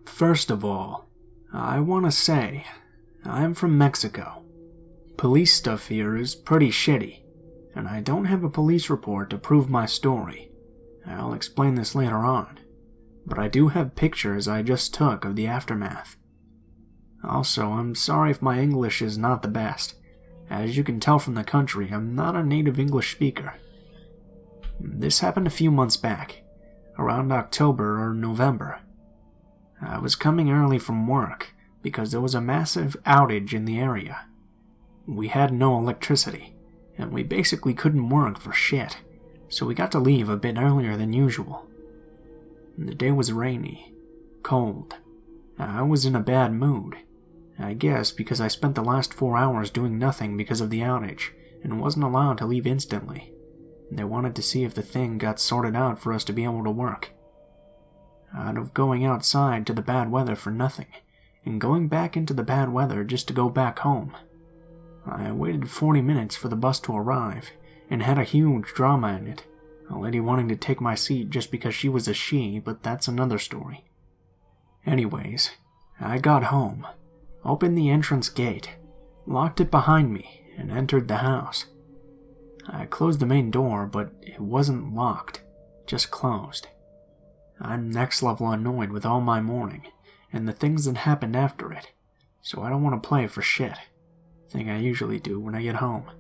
First of all, I want to say, I'm from Mexico. Police stuff here is pretty shitty, and I don't have a police report to prove my story. I'll explain this later on, but I do have pictures I just took of the aftermath. Also, I'm sorry if my English is not the best. As you can tell from the country, I'm not a native English speaker. This happened a few months back, around October or November. I was coming early from work because there was a massive outage in the area. We had no electricity, and we basically couldn't work for shit, so we got to leave a bit earlier than usual. The day was rainy, cold. I was in a bad mood. I guess because I spent the last 4 hours doing nothing because of the outage and wasn't allowed to leave instantly. They wanted to see if the thing got sorted out for us to be able to work. Out of going outside to the bad weather for nothing, and going back into the bad weather just to go back home. I waited 40 minutes for the bus to arrive, and had a huge drama in it. A lady wanting to take my seat just because she was a she, but that's another story. Anyways, I got home, opened the entrance gate, locked it behind me, and entered the house. I closed the main door, but it wasn't locked, just closed. I'm next level annoyed with all my morning, and the things that happened after it, so I don't want to play for shit. Thing I usually do when I get home.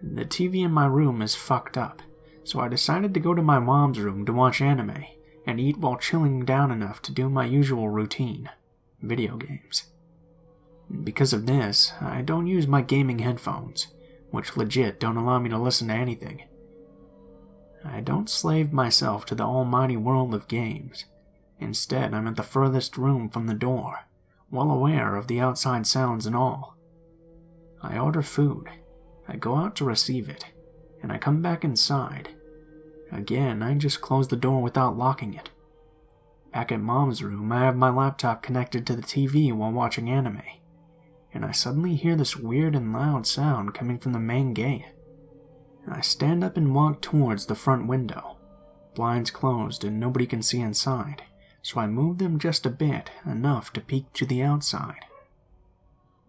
The TV in my room is fucked up, so I decided to go to my mom's room to watch anime, and eat while chilling down enough to do my usual routine, video games. Because of this, I don't use my gaming headphones, which legit don't allow me to listen to anything. I don't slave myself to the almighty world of games. Instead, I'm at the furthest room from the door, well aware of the outside sounds and all. I order food, I go out to receive it, and I come back inside. Again, I just close the door without locking it. Back at Mom's room, I have my laptop connected to the TV while watching anime, and I suddenly hear this weird and loud sound coming from the main gate. I stand up and walk towards the front window. Blinds closed and nobody can see inside, so I move them just a bit, enough to peek to the outside.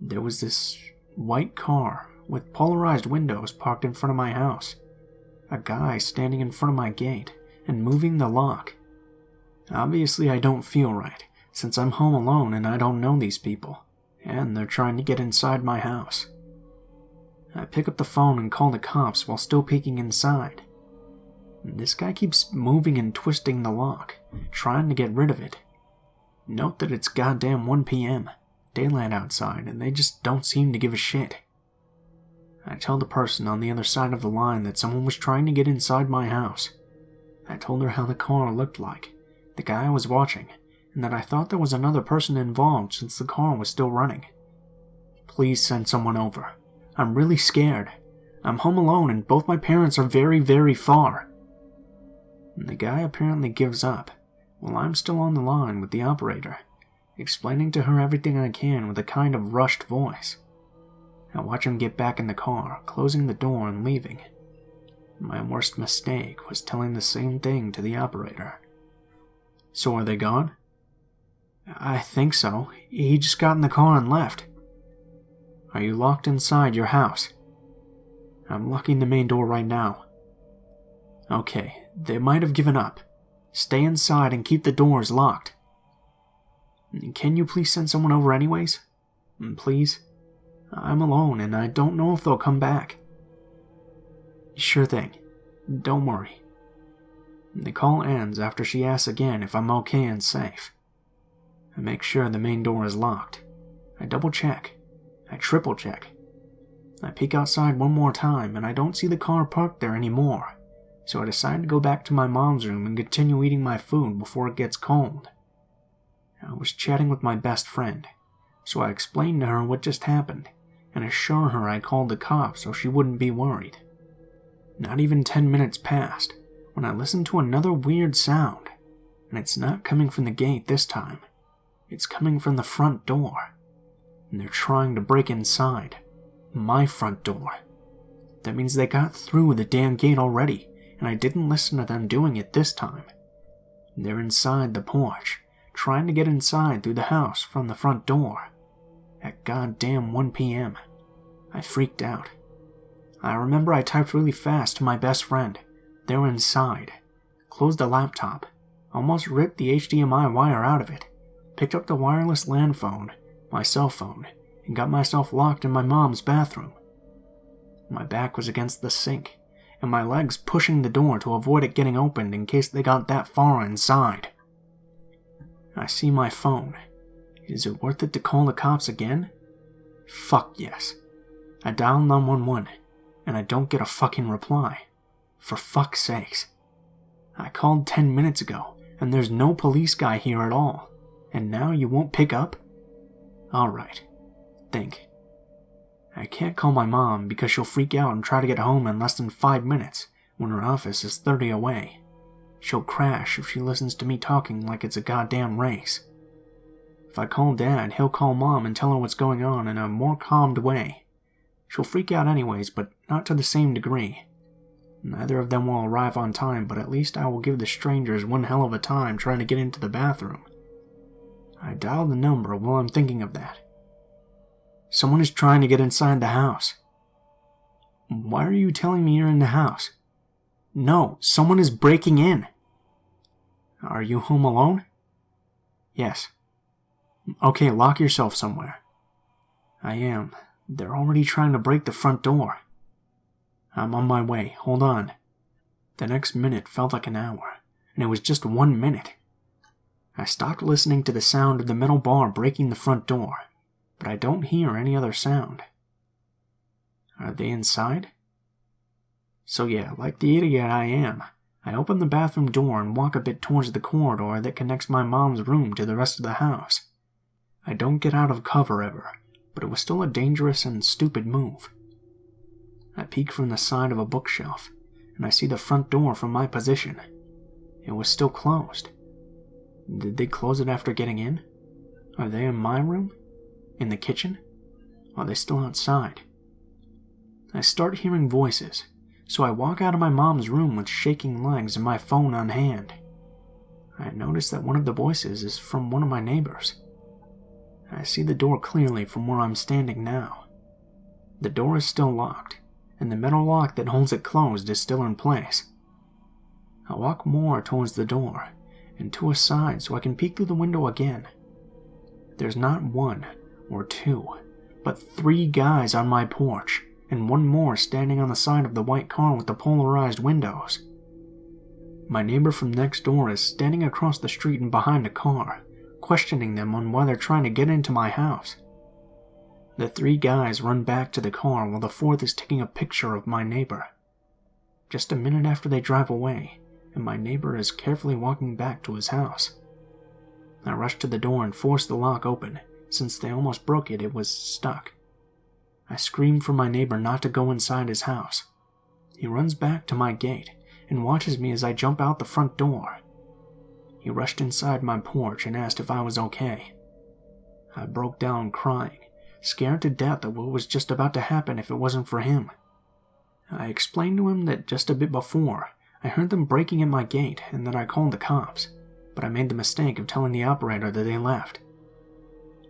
There was this white car with polarized windows parked in front of my house. A guy standing in front of my gate and moving the lock. Obviously I don't feel right, since I'm home alone and I don't know these people, and they're trying to get inside my house. I pick up the phone and call the cops while still peeking inside. This guy keeps moving and twisting the lock, trying to get rid of it. Note that it's goddamn 1 p.m., daylight outside, and they just don't seem to give a shit. I tell the person on the other side of the line that someone was trying to get inside my house. I told her how the car looked like, the guy I was watching, and that I thought there was another person involved since the car was still running. Please send someone over. I'm really scared. I'm home alone and both my parents are very, very far. And the guy apparently gives up, while I'm still on the line with the operator, explaining to her everything I can with a kind of rushed voice. I watch him get back in the car, closing the door and leaving. My worst mistake was telling the same thing to the operator. So are they gone? I think so. He just got in the car and left. Are you locked inside your house? I'm locking the main door right now. Okay, they might have given up. Stay inside and keep the doors locked. Can you please send someone over anyways? Please? I'm alone and I don't know if they'll come back. Sure thing. Don't worry. The call ends after she asks again if I'm okay and safe. I make sure the main door is locked. I double check. I triple check. I peek outside one more time and I don't see the car parked there anymore, so I decide to go back to my mom's room and continue eating my food before it gets cold. I was chatting with my best friend, so I explained to her what just happened and assure her I called the cops so she wouldn't be worried. Not even 10 minutes passed when I listened to another weird sound, and it's not coming from the gate this time. It's coming from the front door. And they're trying to break inside. My front door. That means they got through the damn gate already, and I didn't listen to them doing it this time. They're inside the porch, trying to get inside through the house from the front door. At goddamn 1 p.m. I freaked out. I remember I typed really fast to my best friend. They were inside. Closed the laptop. Almost ripped the HDMI wire out of it. Picked up the wireless land phone, my cell phone, and got myself locked in my mom's bathroom. My back was against the sink, and my legs pushing the door to avoid it getting opened in case they got that far inside. I see my phone. Is it worth it to call the cops again? Fuck yes. I dial 911, and I don't get a fucking reply. For fuck's sakes. I called 10 minutes ago, and there's no police guy here at all. And now you won't pick up? Alright. Think. I can't call my mom because she'll freak out and try to get home in less than 5 minutes when her office is 30 away. She'll crash if she listens to me talking like it's a goddamn race. If I call Dad, he'll call Mom and tell her what's going on in a more calmed way. She'll freak out anyways, but not to the same degree. Neither of them will arrive on time, but at least I will give the strangers one hell of a time trying to get into the bathroom. I dial the number while I'm thinking of that. Someone is trying to get inside the house. Why are you telling me you're in the house? No, someone is breaking in. Are you home alone? Yes. Okay, lock yourself somewhere. I am. They're already trying to break the front door. I'm on my way. Hold on. The next minute felt like an hour, and it was just 1 minute. I stopped listening to the sound of the metal bar breaking the front door, but I don't hear any other sound. Are they inside? So yeah, like the idiot I am, I open the bathroom door and walk a bit towards the corridor that connects my mom's room to the rest of the house. I don't get out of cover ever, but it was still a dangerous and stupid move. I peek from the side of a bookshelf, and I see the front door from my position. It was still closed. Did they close it after getting in? Are they in my room? In the kitchen? Are they still outside? I start hearing voices, so I walk out of my mom's room with shaking legs and my phone on hand. I notice that one of the voices is from one of my neighbors. I see the door clearly from where I'm standing now. The door is still locked, and the metal lock that holds it closed is still in place. I walk more towards the door, and to a side so I can peek through the window again. There's not one or two, but 3 guys on my porch, and one more standing on the side of the white car with the polarized windows. My neighbor from next door is standing across the street and behind a car, questioning them on why they're trying to get into my house. The 3 guys run back to the car while the 4th is taking a picture of my neighbor. Just a minute after they drive away, and my neighbor is carefully walking back to his house. I rush to the door and force the lock open. Since they almost broke it, it was stuck. I scream for my neighbor not to go inside his house. He runs back to my gate and watches me as I jump out the front door. He rushed inside my porch and asked if I was okay. I broke down crying, scared to death of what was just about to happen if it wasn't for him. I explained to him that just a bit before, I heard them breaking at my gate and that I called the cops, but I made the mistake of telling the operator that they left.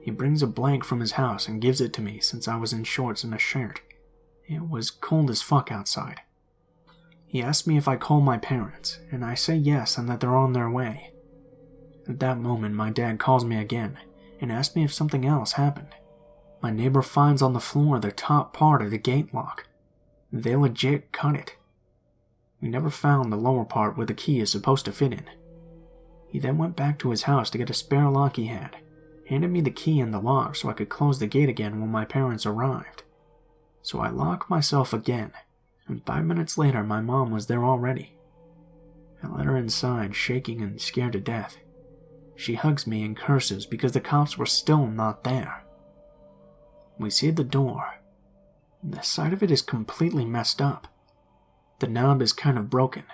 He brings a blanket from his house and gives it to me since I was in shorts and a shirt. It was cold as fuck outside. He asked me if I call my parents, and I say yes and that they're on their way. At that moment, my dad calls me again and asks me if something else happened. My neighbor finds on the floor the top part of the gate lock. They legit cut it. We never found the lower part where the key is supposed to fit in. He then went back to his house to get a spare lock he had, handed me the key and the lock so I could close the gate again when my parents arrived. So I locked myself again, and 5 minutes later my mom was there already. I let her inside, shaking and scared to death. She hugs me and curses because the cops were still not there. We see the door. The side of it is completely messed up. The knob is kind of broken.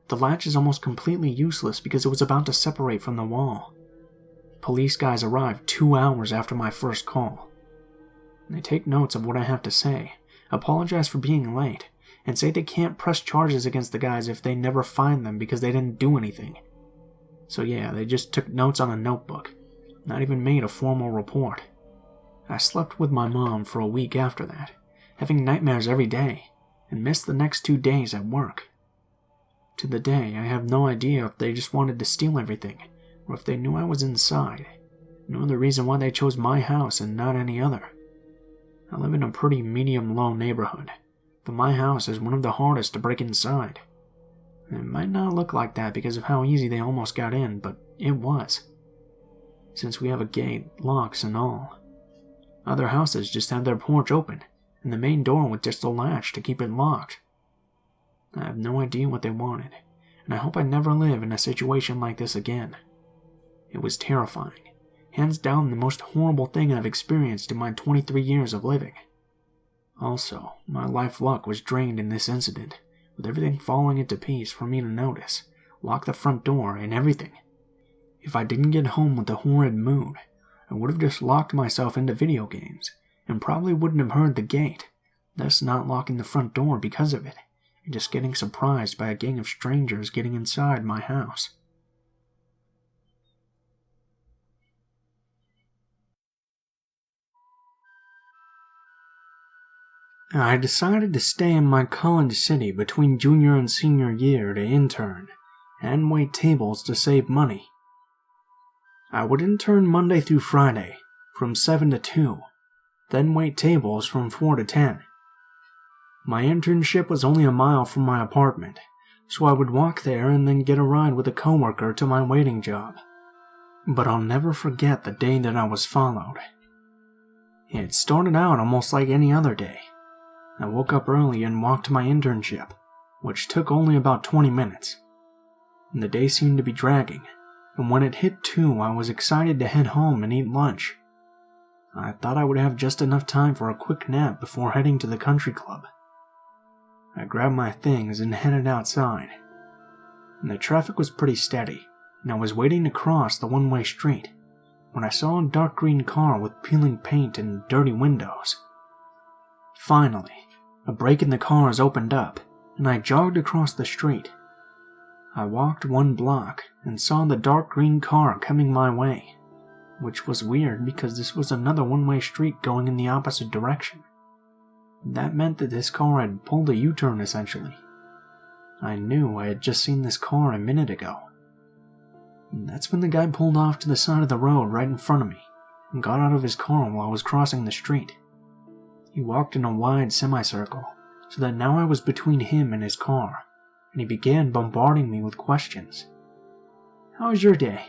The latch is almost completely useless because it was about to separate from the wall. Police guys arrived 2 hours after my first call. They take notes of what I have to say, apologize for being late, and say they can't press charges against the guys if they never find them because they didn't do anything. So yeah, they just took notes on a notebook, not even made a formal report. I slept with my mom for a week after that, having nightmares every day, and missed the next 2 days at work. To the day, I have no idea if they just wanted to steal everything, or if they knew I was inside, nor the reason why they chose my house and not any other. I live in a pretty medium-low neighborhood, but my house is one of the hardest to break inside. It might not look like that because of how easy they almost got in, but it was. Since we have a gate, locks, and all. Other houses just have their porch open, and the main door with just a latch to keep it locked. I have no idea what they wanted, and I hope I never live in a situation like this again. It was terrifying. Hands down the most horrible thing I've experienced in my 23 years of living. Also, my life luck was drained in this incident, with everything falling into piece for me to notice, lock the front door, and everything. If I didn't get home with a horrid mood, I would have just locked myself into video games, and probably wouldn't have heard the gate, thus not locking the front door because of it, and just getting surprised by a gang of strangers getting inside my house. I decided to stay in my college city between junior and senior year to intern, and wait tables to save money. I would intern Monday through Friday, from 7 to 2, then wait tables from 4 to 10. My internship was only a mile from my apartment, so I would walk there and then get a ride with a coworker to my waiting job. But I'll never forget the day that I was followed. It started out almost like any other day. I woke up early and walked to my internship, which took only about 20 minutes. The day seemed to be dragging, and when it hit 2, I was excited to head home and eat lunch. I thought I would have just enough time for a quick nap before heading to the country club. I grabbed my things and headed outside. The traffic was pretty steady, and I was waiting to cross the one-way street when I saw a dark green car with peeling paint and dirty windows. Finally, a break in the cars opened up, and I jogged across the street. I walked 1 block and saw the dark green car coming my way, which was weird because this was another one-way street going in the opposite direction. That meant that this car had pulled a U-turn essentially. I knew I had just seen this car a minute ago. That's when the guy pulled off to the side of the road right in front of me and got out of his car while I was crossing the street. He walked in a wide semicircle, so that now I was between him and his car, and he began bombarding me with questions. "How was your day?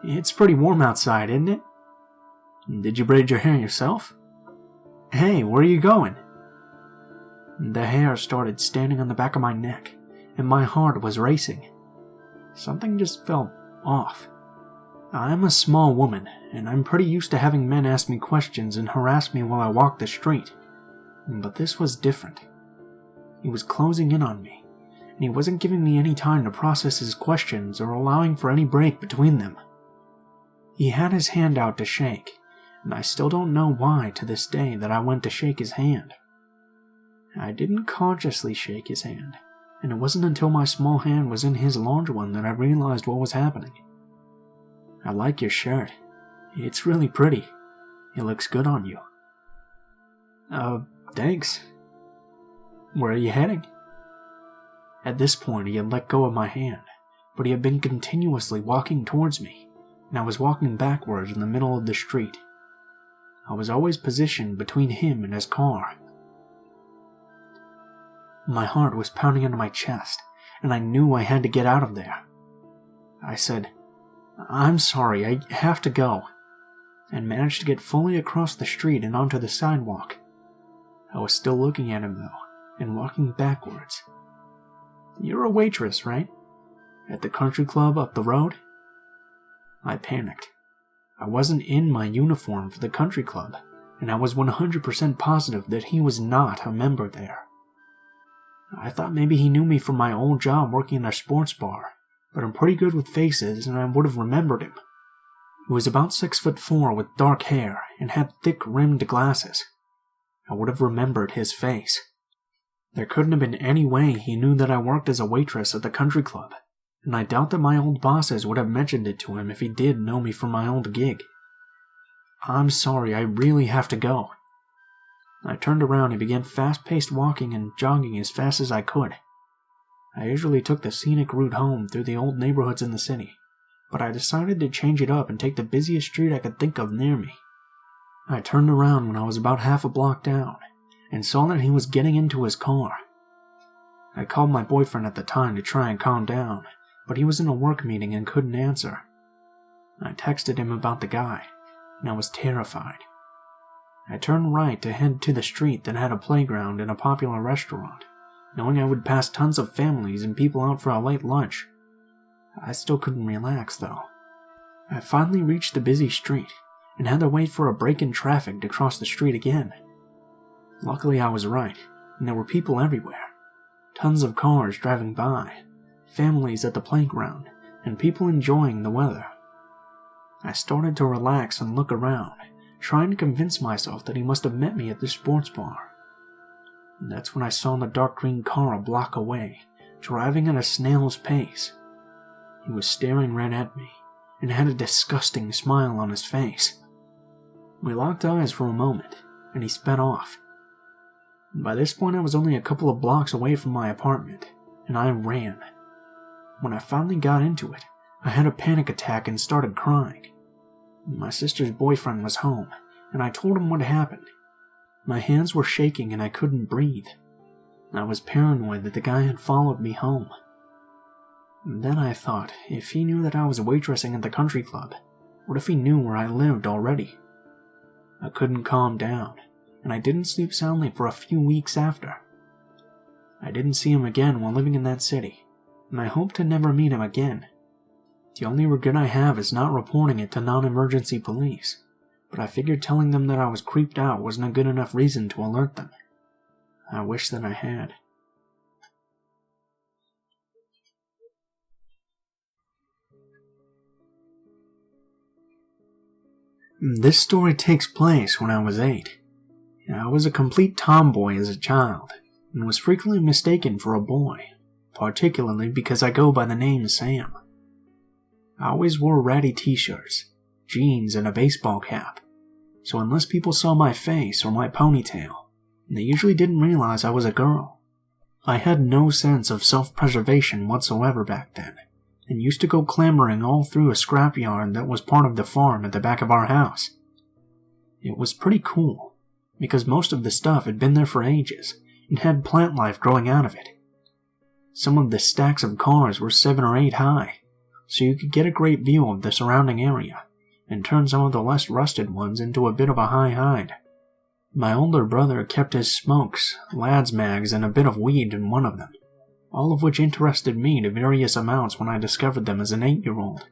It's pretty warm outside, isn't it? Did you braid your hair yourself? Hey, where are you going?" The hair started standing on the back of my neck, and my heart was racing. Something just felt off. I'm a small woman, and I'm pretty used to having men ask me questions and harass me while I walk the street. But this was different. He was closing in on me, and he wasn't giving me any time to process his questions or allowing for any break between them. He had his hand out to shake, and I still don't know why to this day that I went to shake his hand. I didn't consciously shake his hand, and it wasn't until my small hand was in his large one that I realized what was happening. "I like your shirt. It's really pretty. It looks good on you." Thanks. Where are you heading?" At this point, he had let go of my hand, but he had been continuously walking towards me, and I was walking backwards in the middle of the street. I was always positioned between him and his car. My heart was pounding into my chest, and I knew I had to get out of there. I said, "I'm sorry, I have to go," and managed to get fully across the street and onto the sidewalk. I was still looking at him though, and walking backwards. "You're a waitress, right? At the country club up the road?" I panicked. I wasn't in my uniform for the country club, and I was 100% positive that he was not a member there. I thought maybe he knew me from my old job working in a sports bar, but I'm pretty good with faces and I would have remembered him. He was about 6'4" with dark hair and had thick rimmed glasses. I would have remembered his face. There couldn't have been any way he knew that I worked as a waitress at the country club, and I doubt that my old bosses would have mentioned it to him if he did know me from my old gig. I'm sorry, I really have to go. I turned around and began fast-paced walking and jogging as fast as I could. I usually took the scenic route home through the old neighborhoods in the city, but I decided to change it up and take the busiest street I could think of near me. I turned around when I was about half a block down, and saw that he was getting into his car. I called my boyfriend at the time to try and calm down, but he was in a work meeting and couldn't answer. I texted him about the guy, and I was terrified. I turned right to head to the street that had a playground and a popular restaurant, knowing I would pass tons of families and people out for a late lunch. I still couldn't relax, though. I finally reached the busy street, and had to wait for a break in traffic to cross the street again. Luckily I was right, and there were people everywhere. Tons of cars driving by, families at the playground, and people enjoying the weather. I started to relax and look around, trying to convince myself that he must have met me at the sports bar. And that's when I saw the dark green car a block away, driving at a snail's pace. He was staring right at me, and had a disgusting smile on his face. We locked eyes for a moment, and he sped off. By this point I was only a couple of blocks away from my apartment, and I ran. When I finally got into it, I had a panic attack and started crying. My sister's boyfriend was home, and I told him what happened. My hands were shaking and I couldn't breathe. I was paranoid that the guy had followed me home. Then I thought, if he knew that I was waitressing at the country club, what if he knew where I lived already? I couldn't calm down, and I didn't sleep soundly for a few weeks after. I didn't see him again while living in that city, and I hope to never meet him again. The only regret I have is not reporting it to non-emergency police, but I figured telling them that I was creeped out wasn't a good enough reason to alert them. I wish that I had. This story takes place when I was 8. I was a complete tomboy as a child, and was frequently mistaken for a boy, particularly because I go by the name Sam. I always wore ratty t-shirts, jeans, and a baseball cap, so unless people saw my face or my ponytail, they usually didn't realize I was a girl. I had no sense of self-preservation whatsoever back then, and used to go clambering all through a scrapyard that was part of the farm at the back of our house. It was pretty cool, because most of the stuff had been there for ages, and had plant life growing out of it. Some of the stacks of cars were 7 or 8 high, so you could get a great view of the surrounding area, and turn some of the less rusted ones into a bit of a high hide. My older brother kept his smokes, lads' mags, and a bit of weed in one of them, all of which interested me to various amounts when I discovered them as an 8-year-old,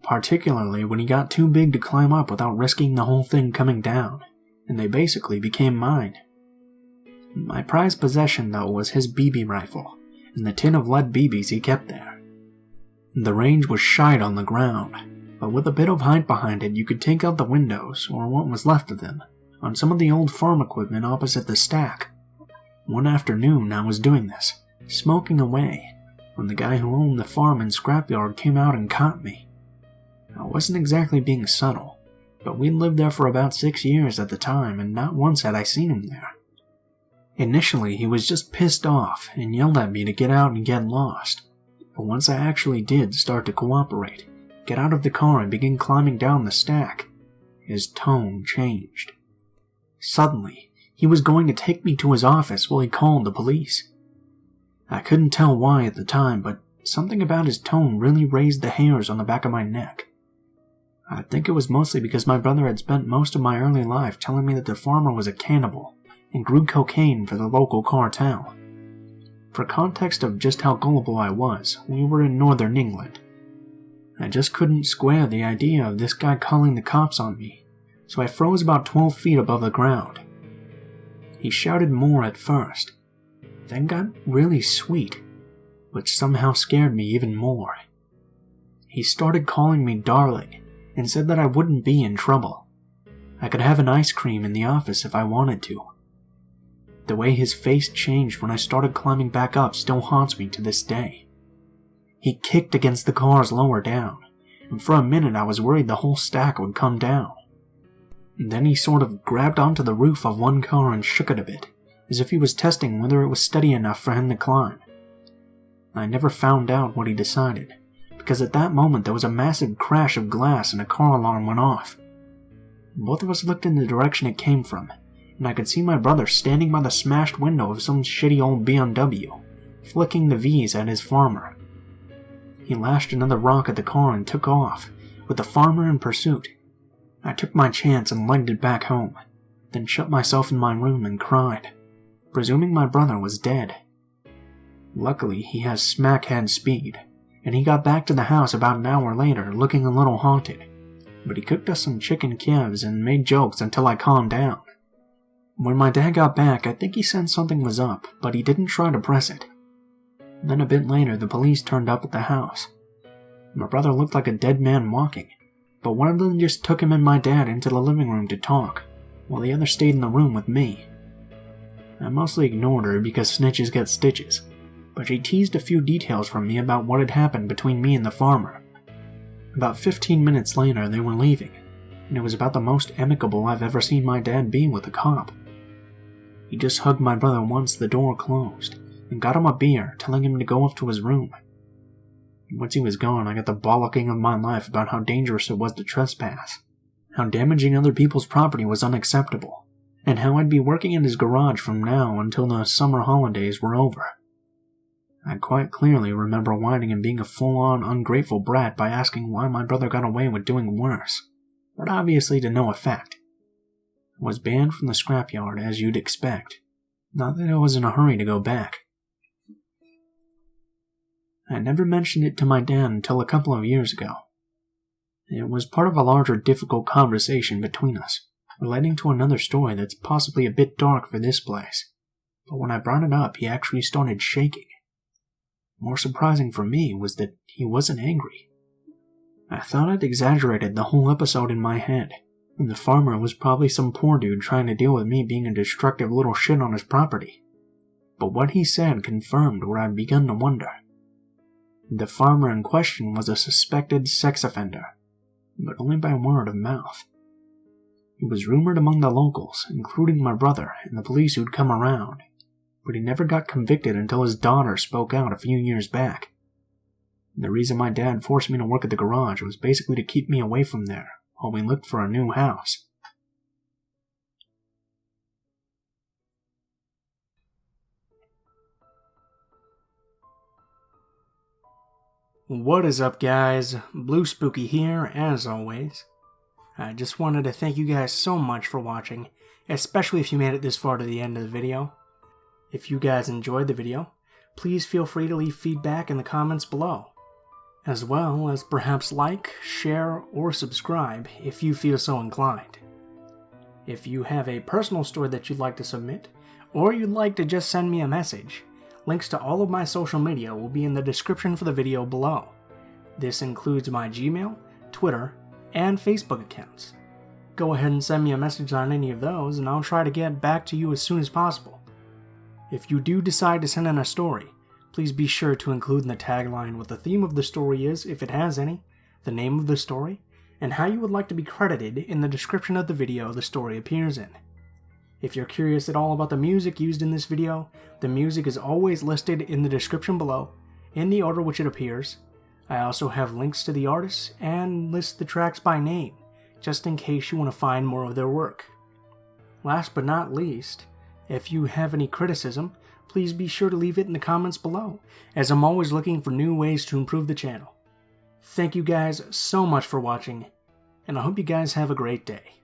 particularly when he got too big to climb up without risking the whole thing coming down, and they basically became mine. My prized possession, though, was his BB rifle, and the tin of lead BBs he kept there. The range was shite on the ground, but with a bit of height behind it you could take out the windows, or what was left of them, on some of the old farm equipment opposite the stack. One afternoon I was doing this, smoking away, when the guy who owned the farm and scrapyard came out and caught me. I wasn't exactly being subtle, but we'd lived there for about 6 years at the time, and not once had I seen him there. Initially, he was just pissed off and yelled at me to get out and get lost, but once I actually did start to cooperate, get out of the car and begin climbing down the stack, his tone changed. Suddenly, he was going to take me to his office while he called the police. I couldn't tell why at the time, but something about his tone really raised the hairs on the back of my neck. I think it was mostly because my brother had spent most of my early life telling me that the farmer was a cannibal and grew cocaine for the local cartel. For context of just how gullible I was, we were in northern England. I just couldn't square the idea of this guy calling the cops on me, so I froze about 12 feet above the ground. He shouted more at first, then got really sweet, which somehow scared me even more. He started calling me darling, and said that I wouldn't be in trouble. I could have an ice cream in the office if I wanted to. The way his face changed when I started climbing back up still haunts me to this day. He kicked against the cars lower down, and for a minute I was worried the whole stack would come down. Then he sort of grabbed onto the roof of one car and shook it a bit, as if he was testing whether it was steady enough for him to climb. I never found out what he decided, because at that moment there was a massive crash of glass and a car alarm went off. Both of us looked in the direction it came from, and I could see my brother standing by the smashed window of some shitty old BMW, flicking the V's at his farmer. He lashed another rock at the car and took off, with the farmer in pursuit. I took my chance and legged it back home, then shut myself in my room and cried, presuming my brother was dead. Luckily, he has smackhead speed, and he got back to the house about an hour later looking a little haunted, but he cooked us some chicken Kievs and made jokes until I calmed down. When my dad got back, I think he sensed something was up, but he didn't try to press it. Then a bit later, the police turned up at the house. My brother looked like a dead man walking, but one of them just took him and my dad into the living room to talk, while the other stayed in the room with me. I mostly ignored her because snitches get stitches, but she teased a few details from me about what had happened between me and the farmer. About 15 minutes later, they were leaving, and it was about the most amicable I've ever seen my dad be with a cop. He just hugged my brother once the door closed, and got him a beer, telling him to go up to his room. Once he was gone, I got the bollocking of my life about how dangerous it was to trespass, how damaging other people's property was unacceptable, and how I'd be working in his garage from now until the summer holidays were over. I quite clearly remember whining and being a full-on ungrateful brat by asking why my brother got away with doing worse, but obviously to no effect. I was banned from the scrapyard as you'd expect, not that I was in a hurry to go back. I never mentioned it to my dad until a couple of years ago. It was part of a larger difficult conversation between us, relating to another story that's possibly a bit dark for this place, but when I brought it up he actually started shaking. More surprising for me was that he wasn't angry. I thought I'd exaggerated the whole episode in my head, and the farmer was probably some poor dude trying to deal with me being a destructive little shit on his property. But what he said confirmed what I'd begun to wonder. The farmer in question was a suspected sex offender, but only by word of mouth. He was rumored among the locals, including my brother and the police who'd come around, but he never got convicted until his daughter spoke out a few years back. The reason my dad forced me to work at the garage was basically to keep me away from there while we looked for a new house. What is up, guys? Blue Spooky here, as always. I just wanted to thank you guys so much for watching, especially if you made it this far to the end of the video. If you guys enjoyed the video, please feel free to leave feedback in the comments below, as well as perhaps like, share, or subscribe if you feel so inclined. If you have a personal story that you'd like to submit, or you'd like to just send me a message, links to all of my social media will be in the description for the video below. This includes my Gmail, Twitter, and Facebook accounts. Go ahead and send me a message on any of those and I'll try to get back to you as soon as possible. If you do decide to send in a story, please be sure to include in the tagline what the theme of the story is, if it has any, the name of the story, and how you would like to be credited in the description of the video the story appears in. If you're curious at all about the music used in this video, the music is always listed in the description below, in the order which it appears. I also have links to the artists and list the tracks by name, just in case you want to find more of their work. Last but not least, if you have any criticism, please be sure to leave it in the comments below, as I'm always looking for new ways to improve the channel. Thank you guys so much for watching, and I hope you guys have a great day.